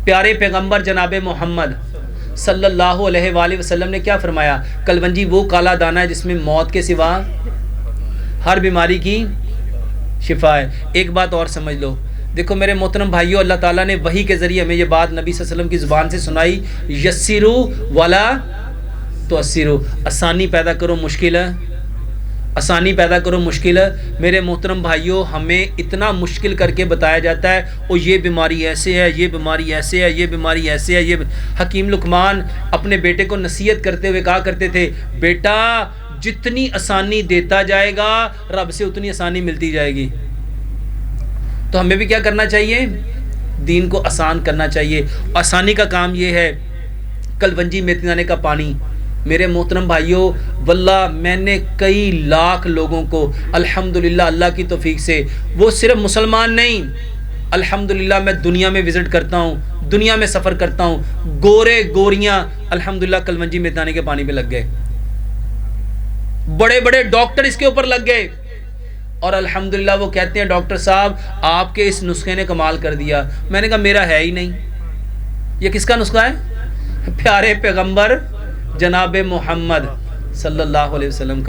پیارے پیغمبر جناب محمد صلی اللہ علیہ وآلہ وسلم نے کیا فرمایا؟ کلونجی وہ کالا دانہ ہے جس میں موت کے سوا ہر بیماری کی شفا ہے۔ ایک بات اور سمجھ لو، دیکھو میرے محترم بھائیو، اللہ تعالیٰ نے وحی کے ذریعے ہمیں یہ بات نبی صلی اللہ علیہ وسلم کی زبان سے سنائی، یسرو ولا تعسرو، آسانی پیدا کرو مشکل ہے، آسانی پیدا کرو مشکل ہے۔ میرے محترم بھائیو، ہمیں اتنا مشکل کر کے بتایا جاتا ہے او یہ بیماری ایسے ہے، یہ بیماری ایسے ہے، یہ بیماری ایسے ہے، یہ حکیم لقمان اپنے بیٹے کو نصیحت کرتے ہوئے کہا کرتے تھے، بیٹا جتنی آسانی دیتا جائے گا رب سے اتنی آسانی ملتی جائے گی۔ تو ہمیں بھی کیا کرنا چاہیے؟ دین کو آسان کرنا چاہیے۔ آسانی کا کام یہ ہے، کلونجی میتھی دانے کا پانی۔ میرے محترم بھائیوں، واللہ میں نے کئی لاکھ لوگوں کو الحمدللہ اللہ کی توفیق سے، وہ صرف مسلمان نہیں، الحمدللہ میں دنیا میں وزٹ کرتا ہوں، دنیا میں سفر کرتا ہوں، گورے گوریاں الحمدللہ کلونجی میتھی دانے کے پانی پہ لگ گئے، بڑے بڑے ڈاکٹر اس کے اوپر لگ گئے، اور الحمدللہ وہ کہتے ہیں ڈاکٹر صاحب آپ کے اس نسخے نے کمال کر دیا۔ میں نے کہا میرا ہے ہی نہیں، یہ کس کا نسخہ ہے؟ پیارے پیغمبر جناب محمد صلی اللہ علیہ وسلم کا۔